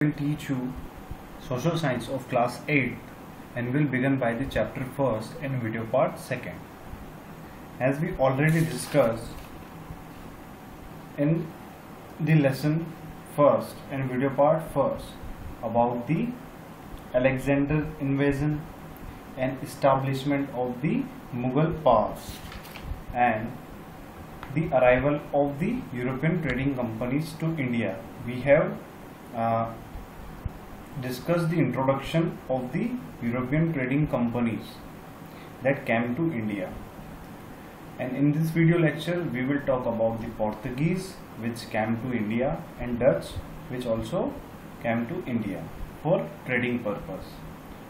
Will teach you social science of class 8 and will begin by the chapter first and video part second. As we already discussed in the lesson first and video part first about the Alexander invasion and establishment of the Mughal powers and the arrival of the European trading companies to India, we have discuss the introduction of the European trading companies that came to India, and in this video lecture we will talk about the Portuguese which came to India and Dutch which also came to India for trading purpose.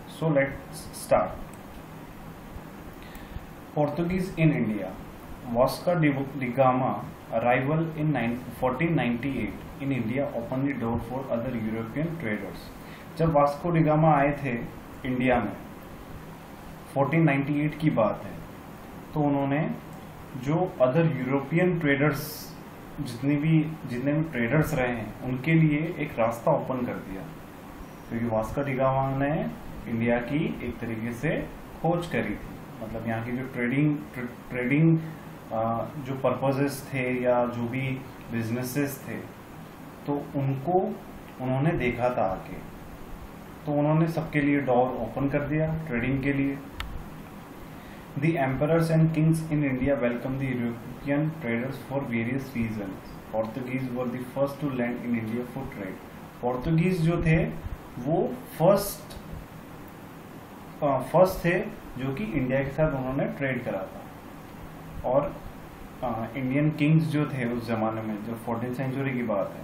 So let's start. Portuguese in India. Vasco da Gama arrival in 1498 in India opened the door for other European traders. जब Vasco D gamma आए थे India में 1498 की बात है, तो उन्होंने जो अदर यूरोपियन ट्रेडर्स जितने भी ट्रेडर्स रहे हैं उनके लिए एक रास्ता ओपन कर दिया, क्योंकि वास्को डी गामा ने इंडिया की एक तरीके से खोज करी थी। मतलब यहाँ की जो ट्रेडिंग जो पर्पसेस थे या जो भी बिजनेसेस थे, तो उनको उन्होंने देखा था आके, तो उन्होंने सबके लिए डोर ओपन कर दिया ट्रेडिंग के लिए। The emperors and kings in India welcome the European traders for various reasons. Portuguese were the first to land in India for trade. Portuguese जो थे वो फर्स्ट थे जो कि इंडिया के साथ उन्होंने ट्रेड करा था। और इंडियन किंग्स जो थे उस जमाने में, जो 14th सेंचुरी की बात है,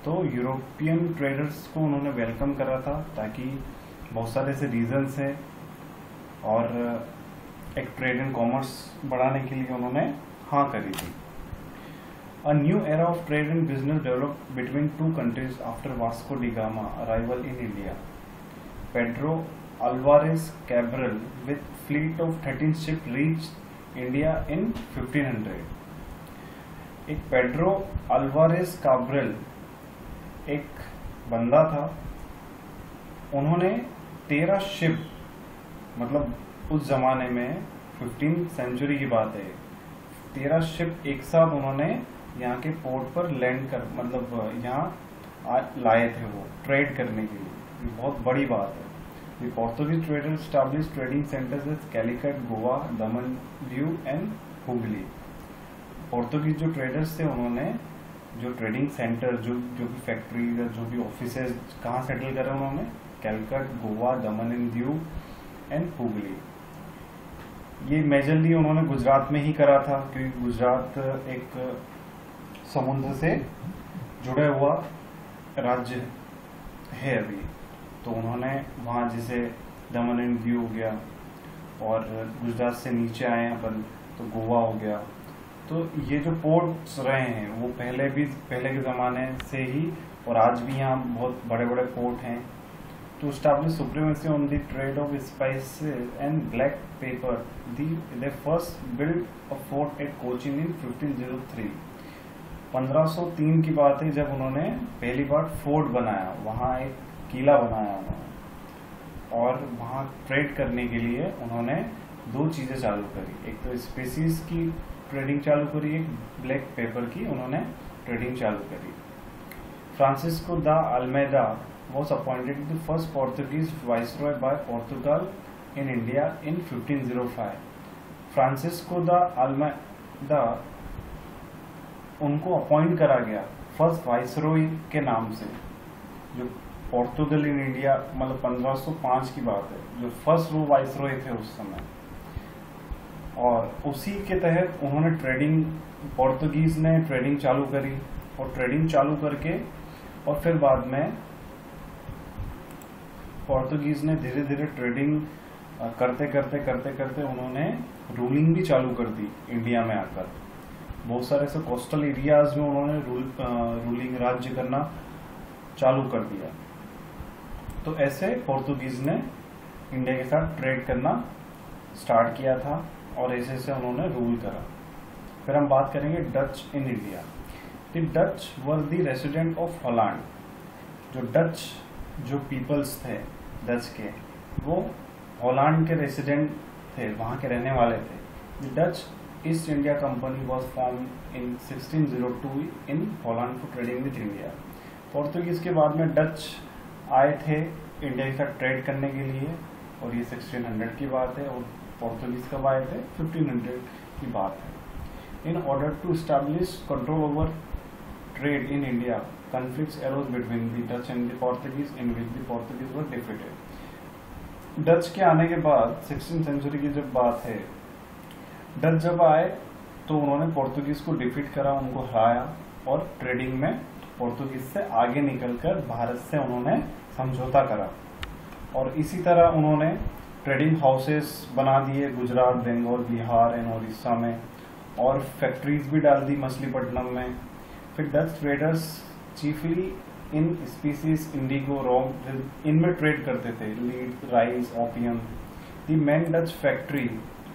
तो यूरोपियन ट्रेडर्स को उन्होंने वेलकम करा था, ताकि बहुत सारे ऐसे रीजंस हैं और एक ट्रेड एंड कॉमर्स बढ़ाने के लिए उन्होंने हाँ करी थी। A new era of trade and business develop between two countries after Vasco D gamma arrival in India. Pedro Alvares Cabral with fleet of 13 ship reach India in 1500। एक Pedro Alvares Cabral एक बंदा था, उन्होंने 13 ship, मतलब उस जमाने में 15th century की बात है, 13 शिप एक साथ उन्होंने यहाँ के पोर्ट पर लैंड कर, मतलब यहाँ लाए थे वो ट्रेड करने के लिए। ये बहुत बड़ी बात है। The Portuguese traders established trading centers at Calicut, Goa, Daman, Diu and Hooghly। Portuguese जो ट्रेडर्स थे उन्होंने जो ट्रेडिंग सेंटर, जो भी फैक्ट्रीज या जो भी ऑफिसेज कहाँ सेटल करे उन्होंने? कैलकट, गोवा, दमन एंड दीव एंड हुगली। ये मेजरली उन्होंने गुजरात में ही करा था, क्योंकि गुजरात एक समुद्र से जुड़ा हुआ राज्य है अभी, तो उन्होंने वहाँ जैसे दमन एंड दीव हो गया, और गुजरात से नीचे आए अपन तो गोवा हो गया। तो ये जो पोर्ट्स रहे हैं वो पहले के ज़माने से ही, और आज भी यहाँ बहुत बड़े बड़े पोर्ट हैं। To establish supremacy on the trade of spices and black pepper, they first build a fort at Cochin in 1503। 1503 की बात है जब उन्होंने पहली बार फोर्ट बनाया, वहाँ एक किला बनाया उन्होंने, और वहाँ ट्रेड करने के लिए उन्होंने दो चीज़ें चालू करी। एक तो स्पेसीज की ट्रेडिंग चालू करी, एक ब्लैक पेपर की उन्होंने ट्रेडिंग चालू करी। Francisco da Almeida was appointed the first Portuguese viceroy by Portugal in India in 1505। Francisco da Almeida उनको अपॉइंट करा गया फर्स्ट वाइसरॉय के नाम से, जो पोर्तुगल इन इंडिया, मतलब 1505 की बात है, जो फर्स्ट वो वाइसरॉय थे उस समय। और उसी के तहत उन्होंने पोर्तुगीज ने ट्रेडिंग चालू करी, और ट्रेडिंग चालू करके और फिर बाद में पोर्तुगीज ने धीरे धीरे ट्रेडिंग करते उन्होंने रूलिंग भी चालू कर दी इंडिया में आकर। बहुत सारे ऐसे कोस्टल एरियाज में उन्होंने रूलिंग राज्य करना चालू कर दिया। तो ऐसे पोर्तुगीज ने इंडिया के साथ ट्रेड करना स्टार्ट किया था, और ऐसे उन्होंने रूल करा। फिर हम बात करेंगे Dutch in India. The Dutch were the resident of Holland. जो डच जो पीपल्स थे डच के, वो हॉलैंड के रेसिडेंट थे, वहाँ के रहने वाले थे। The Dutch east India company was form in 1602 in Holland for trading with India. Portuguese के बाद में डच आए थे इंडिया के साथ ट्रेड करने के लिए, और ये 1600 की बात है, और पोर्तुगीज कब आए थे? 1500 की बात है। In order to establish control over trade in India, conflicts arose between the Dutch and the Portuguese, in which the Portuguese were defeated। Dutch के आने के बाद 16th सेंचुरी की जब बात है, डच जब आए तो उन्होंने पोर्तुगीज को डिफीट करा, उनको हराया, और ट्रेडिंग में पोर्तुगीज से आगे निकलकर भारत से उन्होंने समझौता करा। और इसी तरह उन्होंने ट्रेडिंग हाउसेस बना दिए गुजरात, बंगाल, बिहार एंड उड़ीसा में, और फैक्ट्रीज भी डाल दी मछलीपट्टनम में। फिर Dutch traders chiefly in spices indigo, rum, इनमें ट्रेड करते थे, lead, rice, opium. The main Dutch factory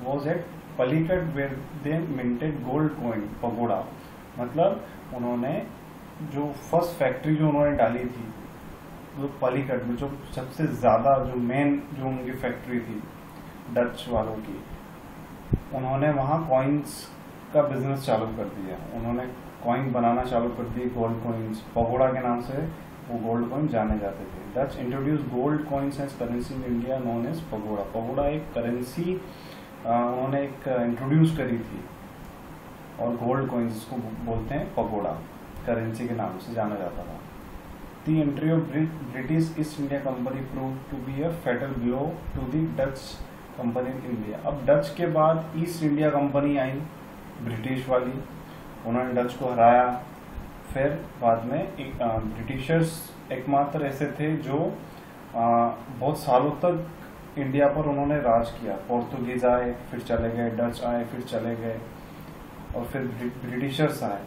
was at Pulicat where they minted gold coin, pagoda. मतलब उन्होंने जो फर्स्ट फैक्ट्री जो उन्होंने डाली थी वो पलीकट में, जो सबसे ज्यादा जो मेन जो उनकी फैक्ट्री थी डच वालों की, उन्होंने वहाँ कॉइन्स का बिजनेस चालू कर दिया। उन्होंने कॉइन बनाना चालू कर दिए, गोल्ड कॉइन्स, पगोड़ा के नाम से वो गोल्ड कॉइन जाने जाते थे। Dutch introduce gold coins as currency in India known as pagoda. Pagoda एक करेंसी उन्होंने एक इंट्रोड्यूस करी थी, और गोल्ड कॉइन्स जिसको बोलते हैं पगोड़ा, करेंसी के नाम से जाना जाता था। The entry of British East India company prove to be a fatal blow to the Dutch company in India. अब डच के बाद ईस्ट इंडिया कंपनी आई, ब्रिटिश वाली, उन्होंने डच को हराया। फिर बाद में ब्रिटिशर्स एकमात्र ऐसे थे जो बहुत सालों तक इंडिया पर उन्होंने राज किया। पोर्तुगीज आए, फिर चले गए, डच आए, फिर चले गए, और फिर ब्रिटिशर्स आए।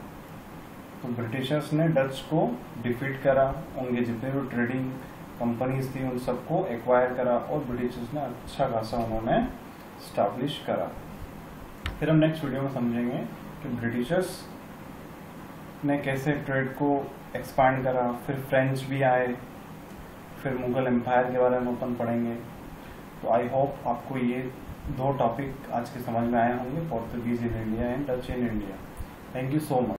तो ब्रिटिशर्स ने डच को डिफीट करा, उनके जितने भी ट्रेडिंग कंपनीज थी उन सबको एक्वायर करा, और ब्रिटिशर्स ने अच्छा खासा उन्होंने स्टैब्लिश करा। फिर हम नेक्स्ट वीडियो में समझेंगे कि ब्रिटिशर्स ने कैसे ट्रेड को एक्सपांड करा। फिर फ्रेंच भी आए, फिर मुगल एम्पायर के बारे में अपन पढ़ेंगे। तो आई होप आपको ये दो टॉपिक आज के समझ में आए होंगे, Portuguese in India and Dutch in India. Thank you so much.